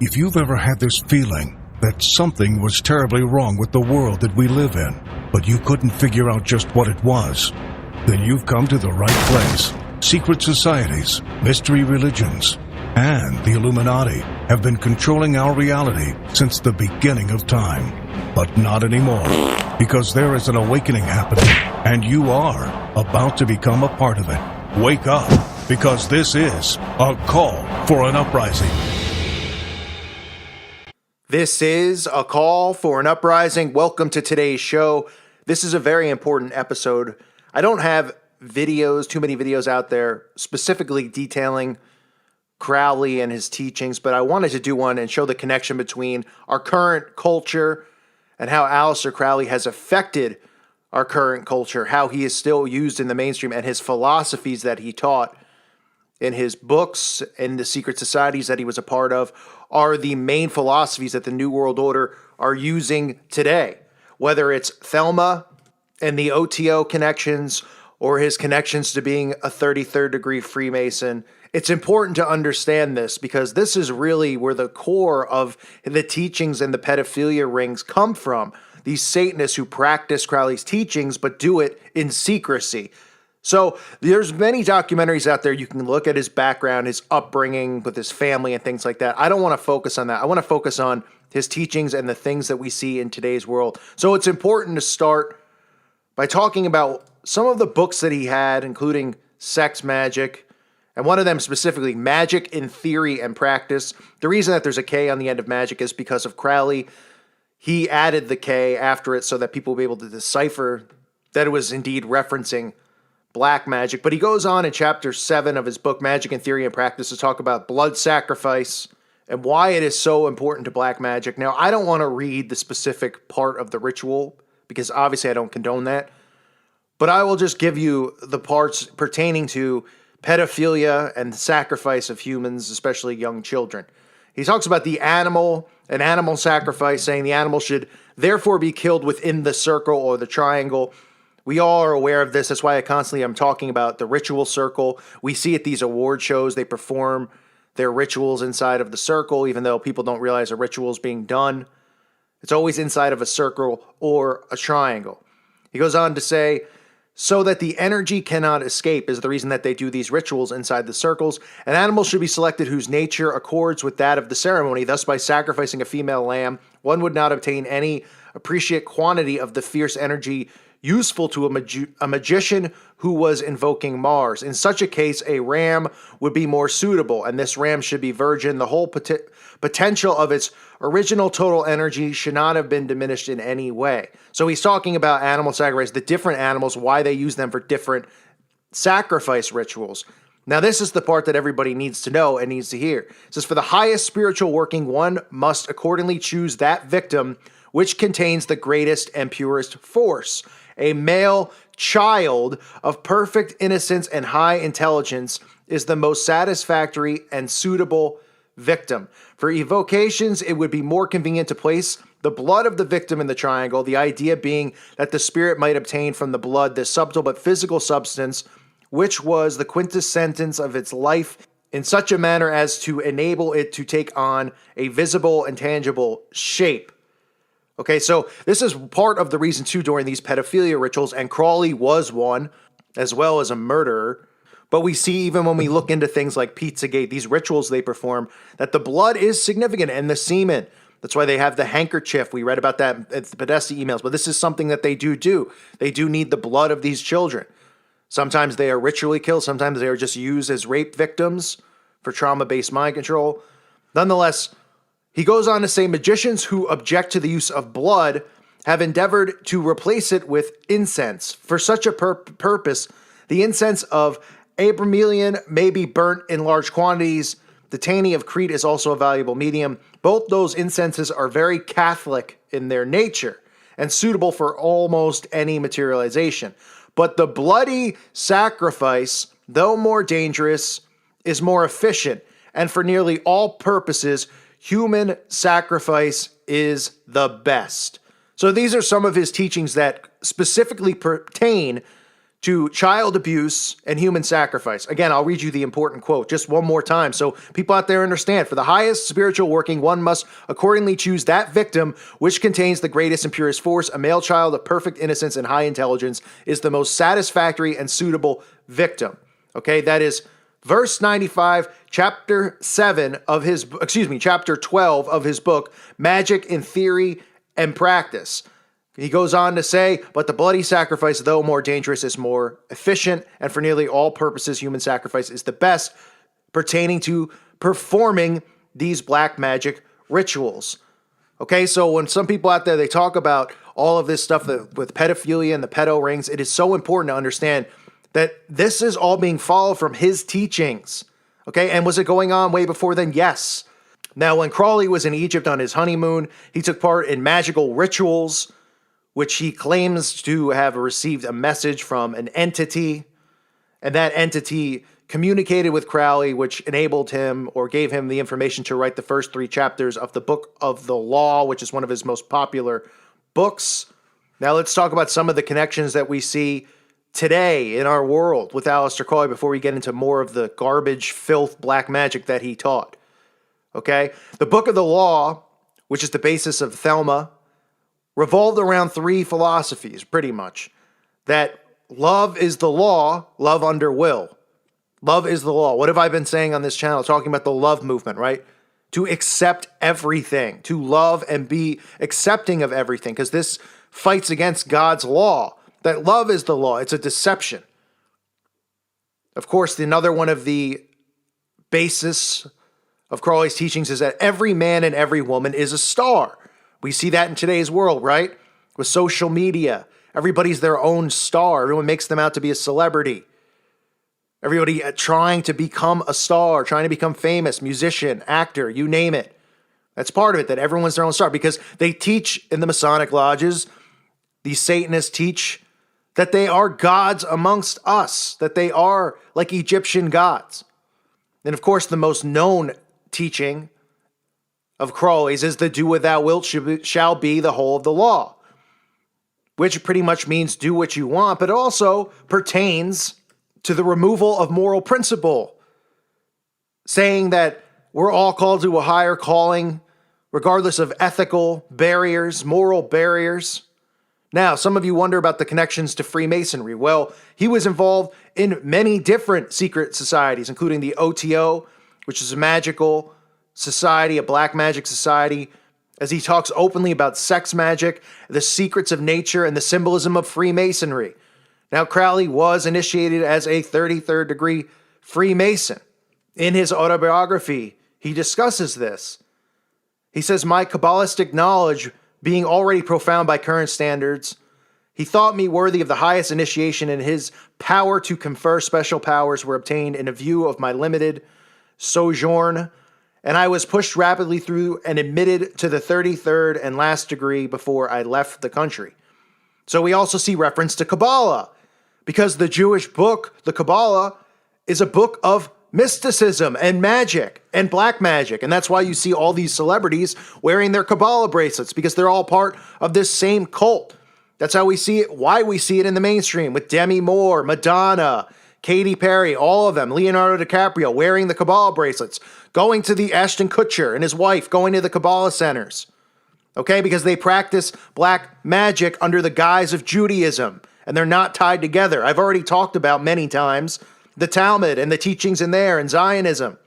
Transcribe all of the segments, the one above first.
If you've ever had this feeling that something was terribly wrong with the world that we live in, but you couldn't figure out just what it was, then you've come to the right place. Secret societies, mystery religions, and the Illuminati have been controlling our reality since the beginning of time. But not anymore, because there is an awakening happening, and you are about to become a part of it. Wake up, because this is a call for an uprising. This is a call for an uprising. Welcome to today's show. This is a very important episode. I don't have too many videos out there specifically detailing Crowley and his teachings, but I wanted to do one and show the connection between our current culture and how Aleister Crowley has affected our current culture, how he is still used in the mainstream, and his philosophies that he taught in his books and the secret societies that he was a part of are the main philosophies that the New World Order are using today. Whether it's Thelma and the OTO connections or his connections to being a 33rd degree Freemason, it's important to understand this because this is really where the core of the teachings and the pedophilia rings come from. These Satanists who practice Crowley's teachings but do it in secrecy. So there's many documentaries out there. You can look at his background, his upbringing with his family and things like that. I don't want to focus on that. I want to focus on his teachings and the things that we see in today's world. So it's important to start by talking about some of the books that he had, including Sex Magic, and one of them specifically, Magic in Theory and Practice. The reason that there's a K on the end of magic is because of Crowley. He added the K after it so that people will be able to decipher that it was indeed referencing black magic. But he goes on in chapter 7 of his book, Magic in Theory and Practice, to talk about blood sacrifice and why it is so important to black magic. Now, I don't want to read the specific part of the ritual because obviously I don't condone that. But I will just give you the parts pertaining to pedophilia and sacrifice of humans, especially young children. He talks about the animal, an animal sacrifice, saying the animal should therefore be killed within the circle or the triangle. We all are aware of this. That's why I'm talking about the ritual circle. We see at these award shows, they perform their rituals inside of the circle, even though people don't realize a ritual is being done. It's always inside of a circle or a triangle. He goes on to say, so that the energy cannot escape is the reason that they do these rituals inside the circles. An animal should be selected whose nature accords with that of the ceremony. Thus, by sacrificing a female lamb, one would not obtain any appreciate quantity of the fierce energy useful to a magician who was invoking Mars. In such a case, a ram would be more suitable, and this ram should be virgin. The whole potential of its original total energy should not have been diminished in any way. So he's talking about animal sacrifice, the different animals, why they use them for different sacrifice rituals. Now, this is the part that everybody needs to know and needs to hear. It says, for the highest spiritual working, one must accordingly choose that victim which contains the greatest and purest force. A male child of perfect innocence and high intelligence is the most satisfactory and suitable victim. For evocations, it would be more convenient to place the blood of the victim in the triangle, the idea being that the spirit might obtain from the blood this subtle but physical substance, which was the quintessence of its life, in such a manner as to enable it to take on a visible and tangible shape. Okay, so this is part of the reason, too, during these pedophilia rituals, and Crowley was one, as well as a murderer. But we see, even when we look into things like Pizzagate, these rituals they perform, that the blood is significant, and the semen. That's why they have the handkerchief. We read about that at the Podesta emails, but this is something that they do. They do need the blood of these children. Sometimes they are ritually killed. Sometimes they are just used as rape victims for trauma-based mind control. Nonetheless, he goes on to say, magicians who object to the use of blood have endeavored to replace it with incense. For such a purpose, the incense of Abramelian may be burnt in large quantities. The Tani of Crete is also a valuable medium. Both those incenses are very Catholic in their nature and suitable for almost any materialization. But the bloody sacrifice, though more dangerous, is more efficient, and for nearly all purposes, human sacrifice is the best. So these are some of his teachings that specifically pertain to child abuse and human sacrifice. Again, I'll read you the important quote just one more time so people out there understand. For the highest spiritual working, one must accordingly choose that victim which contains the greatest and purest force. A male child of perfect innocence and high intelligence is the most satisfactory and suitable victim. Okay, that is verse 95, chapter 12 of his book, Magic in Theory and Practice. He goes on to say, but the bloody sacrifice, though more dangerous, is more efficient, and for nearly all purposes, human sacrifice is the best pertaining to performing these black magic rituals. Okay, so when some people out there, they talk about all of this stuff with pedophilia and the pedo rings, it is so important to understand that this is all being followed from his teachings. Okay, and was it going on way before then? Yes. Now, when Crowley was in Egypt on his honeymoon, he took part in magical rituals, which he claims to have received a message from an entity, and that entity communicated with Crowley, which enabled him or gave him the information to write the first 3 chapters of the Book of the Law, which is one of his most popular books. Now let's talk about some of the connections that we see today in our world with Aleister Crowley before we get into more of the garbage, filth, black magic that he taught. Okay? The Book of the Law, which is the basis of Thelma, revolved around 3 philosophies, pretty much. That love is the law, love under will. Love is the law. What have I been saying on this channel? Talking about the love movement, right? To accept everything, to love and be accepting of everything, because this fights against God's law. That love is the law. It's a deception. Of course, another one of the basis of Crowley's teachings is that every man and every woman is a star. We see that in today's world, right? With social media. Everybody's their own star. Everyone makes them out to be a celebrity. Everybody trying to become a star, trying to become famous, musician, actor, you name it. That's part of it, that everyone's their own star. Because they teach in the Masonic lodges, these Satanists teach that they are gods amongst us, that they are like Egyptian gods. And of course, the most known teaching of Crowley's is the do what thou wilt shall be the whole of the law, which pretty much means do what you want, but also pertains to the removal of moral principle, saying that we're all called to a higher calling, regardless of ethical barriers, moral barriers. Now, some of you wonder about the connections to Freemasonry. Well, he was involved in many different secret societies, including the OTO, which is a magical society, a black magic society, as he talks openly about sex magic, the secrets of nature, and the symbolism of Freemasonry. Now, Crowley was initiated as a 33rd degree Freemason. In his autobiography, he discusses this. He says, my Kabbalistic knowledge being already profound by current standards, he thought me worthy of the highest initiation, and his power to confer special powers were obtained in a view of my limited sojourn, and I was pushed rapidly through and admitted to the 33rd and last degree before I left the country. So we also see reference to Kabbalah, because the Jewish book, the Kabbalah, is a book of mysticism and magic and black magic. And that's why you see all these celebrities wearing their Kabbalah bracelets, because they're all part of this same cult. That's how we see it, why we see it in the mainstream with Demi Moore, Madonna, Katy Perry, all of them, Leonardo DiCaprio wearing the Kabbalah bracelets, going to the Ashton Kutcher and his wife going to the Kabbalah centers. Okay, because they practice black magic under the guise of Judaism, and they're not tied together. I've already talked about many times the Talmud and the teachings in there and Zionism.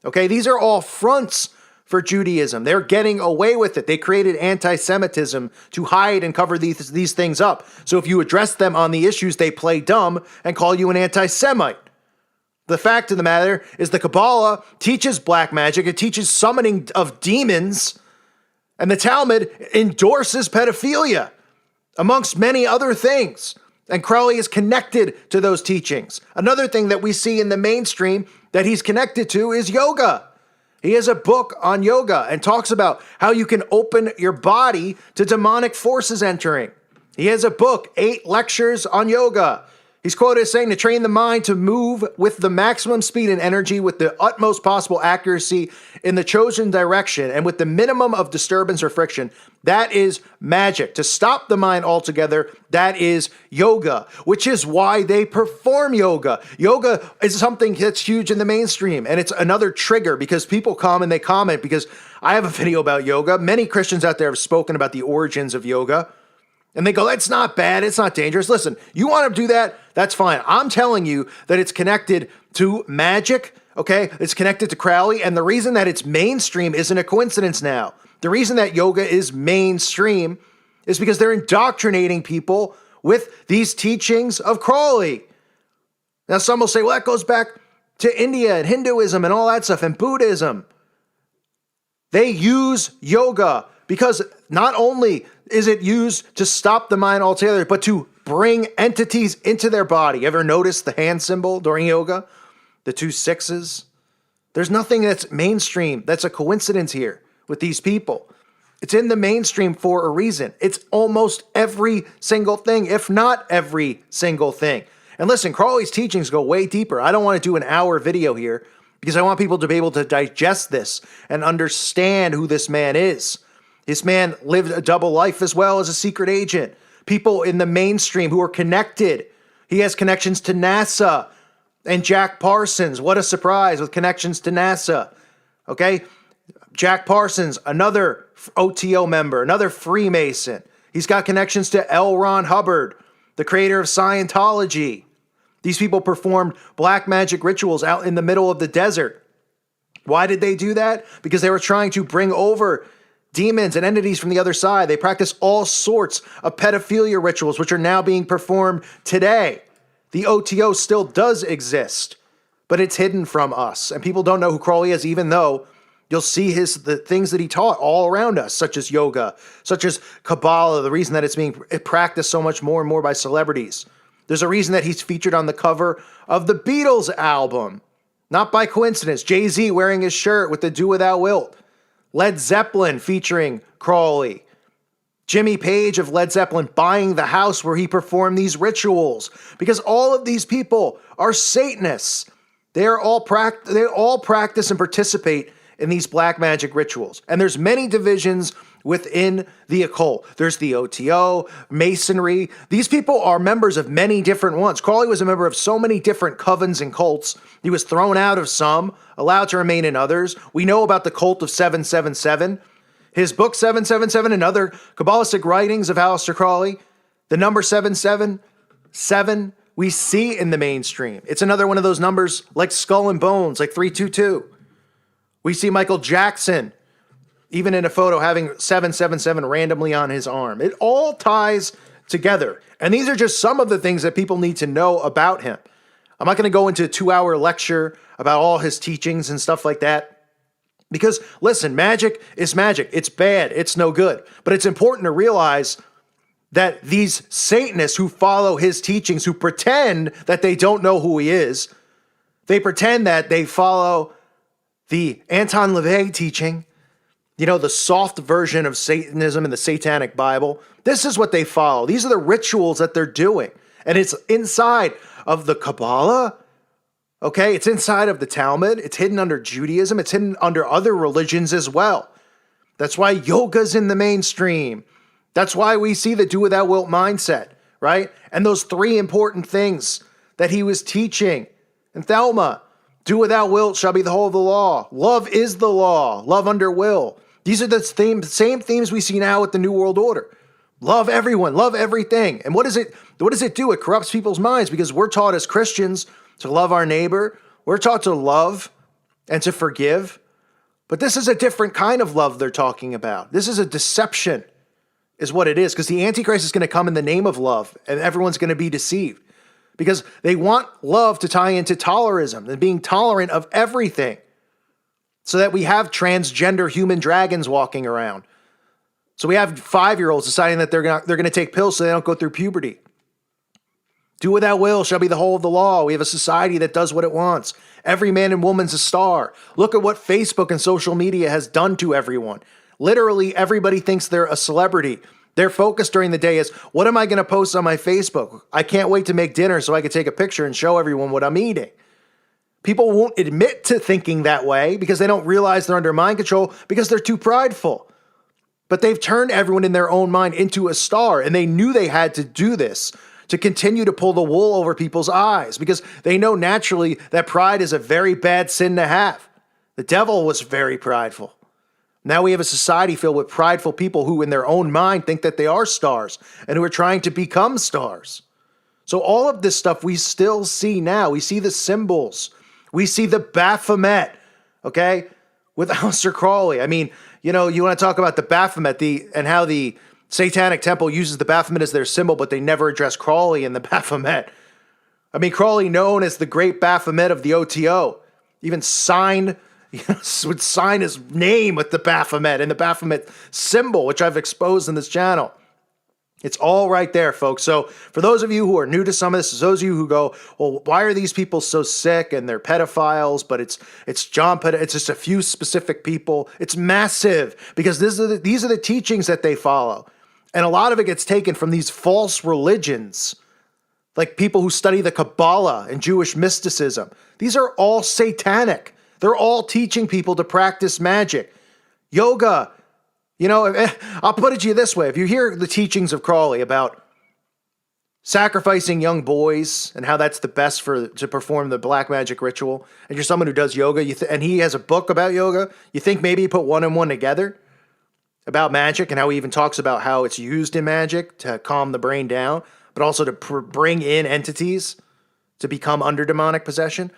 Okay, these are all fronts for Judaism. They're getting away with it. They created anti-Semitism to hide and cover these things up. So if you address them on the issues, they play dumb and call you an anti-Semite. The fact of the matter is the Kabbalah teaches black magic. It teaches summoning of demons. And the Talmud endorses pedophilia, amongst many other things. And Crowley is connected to those teachings. Another thing that we see in the mainstream that he's connected to is yoga. He has a book on yoga and talks about how you can open your body to demonic forces entering. He has a book, 8 lectures on yoga. He's quoted as saying to train the mind to move with the maximum speed and energy with the utmost possible accuracy in the chosen direction and with the minimum of disturbance or friction. That is magic. To stop the mind altogether, that is yoga, which is why they perform yoga. Yoga is something that's huge in the mainstream, and it's another trigger because people come and they comment because I have a video about yoga. Many Christians out there have spoken about the origins of yoga. And they go, that's not bad. It's not dangerous. Listen, you want to do that? That's fine. I'm telling you that it's connected to magic, okay? It's connected to Crowley. And the reason that it's mainstream isn't a coincidence now. The reason that yoga is mainstream is because they're indoctrinating people with these teachings of Crowley. Now, some will say, well, that goes back to India and Hinduism and all that stuff and Buddhism. They use yoga because not only is it used to stop the mind altogether, but to bring entities into their body. Ever notice the hand symbol during yoga? The 2 6s? There's nothing that's mainstream that's a coincidence here with these people. It's in the mainstream for a reason. It's almost every single thing, if not every single thing. And listen, Crowley's teachings go way deeper. I don't want to do an hour video here because I want people to be able to digest this and understand who this man is. This man lived a double life as well as a secret agent. People in the mainstream who are connected. He has connections to NASA and Jack Parsons. What a surprise with connections to NASA. Okay? Jack Parsons, another OTO member, another Freemason. He's got connections to L. Ron Hubbard, the creator of Scientology. These people performed black magic rituals out in the middle of the desert. Why did they do that? Because they were trying to bring over demons and entities from the other side. They practice all sorts of pedophilia rituals, which are now being performed today. The OTO still does exist, but it's hidden from us. And people don't know who Crowley is, even though you'll see the things that he taught all around us, such as yoga, such as Kabbalah, the reason that it's being practiced so much more and more by celebrities. There's a reason that he's featured on the cover of the Beatles album. Not by coincidence. Jay-Z wearing his shirt with the Do Without Wilt. Led Zeppelin featuring Crowley. Jimmy Page of Led Zeppelin buying the house where he performed these rituals. Because all of these people are Satanists. They all practice and participate in these black magic rituals. And there's many divisions within the occult. There's the OTO, Masonry. These people are members of many different ones. Crowley was a member of so many different covens and cults. He was thrown out of some, allowed to remain in others. We know about the cult of 777. His book 777 and other Kabbalistic writings of Aleister Crowley, the number 777, we see in the mainstream. It's another one of those numbers like Skull and Bones, like 322. We see Michael Jackson, even in a photo, having 777 randomly on his arm. It all ties together. And these are just some of the things that people need to know about him. I'm not going to go into a 2-hour lecture about all his teachings and stuff like that. Because, listen, magic is magic. It's bad. It's no good. But it's important to realize that these Satanists who follow his teachings, who pretend that they don't know who he is, they pretend that they follow the Anton LaVey teaching, the soft version of Satanism in the Satanic Bible. This is what they follow. These are the rituals that they're doing. And it's inside of the Kabbalah. Okay, it's inside of the Talmud. It's hidden under Judaism. It's hidden under other religions as well. That's why yoga's in the mainstream. That's why we see the do without wilt mindset, right? And those 3 important things that he was teaching. And Thelma, do without wilt shall be the whole of the law. Love is the law. Love under will. These are the same themes we see now with the New World Order. Love everyone. Love everything. And what does it do? It corrupts people's minds because we're taught as Christians to love our neighbor. We're taught to love and to forgive. But this is a different kind of love they're talking about. This is a deception, is what it is. Because the Antichrist is going to come in the name of love, and everyone's going to be deceived. Because they want love to tie into tolerism and being tolerant of everything. So that we have transgender human dragons walking around. So we have 5-year-olds deciding that they're going to take pills so they don't go through puberty. Do without will shall be the whole of the law. We have a society that does what it wants. Every man and woman's a star. Look at what Facebook and social media has done to everyone. Literally, everybody thinks they're a celebrity Their focus during the day is, what am I going to post on my Facebook? I can't wait to make dinner so I can take a picture and show everyone what I'm eating. People won't admit to thinking that way because they don't realize they're under mind control because they're too prideful. But they've turned everyone in their own mind into a star, and they knew they had to do this to continue to pull the wool over people's eyes because they know naturally that pride is a very bad sin to have. The devil was very prideful. Now we have a society filled with prideful people who in their own mind think that they are stars and who are trying to become stars. So all of this stuff we still see now. We see the symbols. We see the Baphomet, okay, with Aleister Crowley. I mean, you know, you want to talk about the Baphomet and how the Satanic Temple uses the Baphomet as their symbol, but they never address Crowley in the Baphomet. I mean, Crowley, known as the great Baphomet of the OTO, even would sign his name with the Baphomet and the Baphomet symbol, which I've exposed in this channel. It's all right there, folks. So for those of you who are new to some of this, those of you who go, well, why are these people so sick and they're pedophiles, but it's just a few specific people. It's massive because these are the teachings that they follow. And a lot of it gets taken from these false religions, like people who study the Kabbalah and Jewish mysticism. These are all satanic. They're all teaching people to practice magic. Yoga. You know, I'll put it to you this way. If you hear the teachings of Crowley about sacrificing young boys and how that's the best to perform the black magic ritual, and you're someone who does yoga, and he has a book about yoga, you think maybe he put one and one together about magic and how he even talks about how it's used in magic to calm the brain down, but also to bring in entities to become under demonic possession.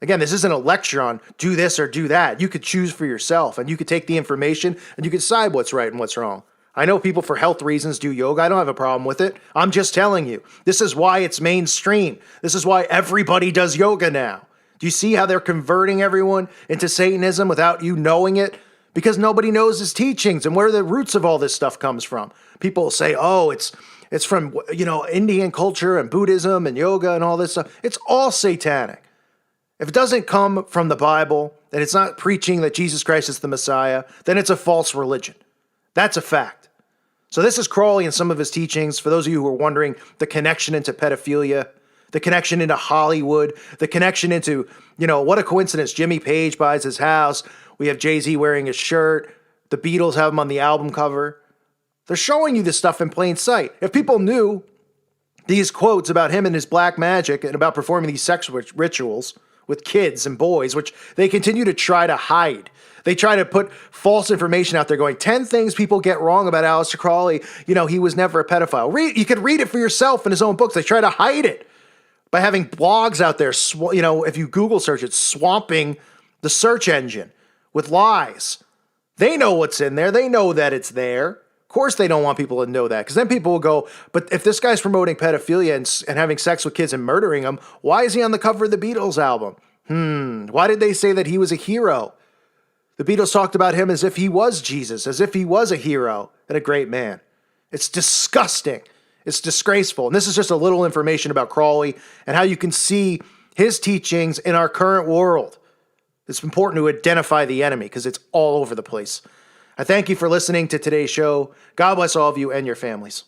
Again, this isn't a lecture on do this or do that. You could choose for yourself, and you could take the information, and you could decide what's right and what's wrong. I know people for health reasons do yoga. I don't have a problem with it. I'm just telling you. This is why it's mainstream. This is why everybody does yoga now. Do you see how they're converting everyone into Satanism without you knowing it? Because nobody knows his teachings and where the roots of all this stuff comes from. People say, oh, it's from, Indian culture and Buddhism and yoga and all this stuff. It's all satanic. If it doesn't come from the Bible, and it's not preaching that Jesus Christ is the Messiah, then it's a false religion. That's a fact. So this is Crowley and some of his teachings. For those of you who are wondering, the connection into pedophilia, the connection into Hollywood, the connection into, what a coincidence. Jimmy Page buys his house. We have Jay-Z wearing his shirt. The Beatles have him on the album cover. They're showing you this stuff in plain sight. If people knew these quotes about him and his black magic and about performing these sex rituals with kids and boys, which they continue to try to hide. They try to put false information out there going, 10 things people get wrong about Aleister Crowley. He was never a pedophile. You could read it for yourself in his own books. They try to hide it by having blogs out there, if you Google search it, swamping the search engine with lies. They know what's in there. They know that it's there. Of course they don't want people to know that, because then people will go, but if this guy's promoting pedophilia and having sex with kids and murdering them, why is he on the cover of the Beatles album? Why did they say that he was a hero? The Beatles talked about him as if he was Jesus, as if he was a hero and a great man. It's disgusting. It's disgraceful. And this is just a little information about Crowley and how you can see his teachings in our current world. It's important to identify the enemy because it's all over the place. I thank you for listening to today's show. God bless all of you and your families.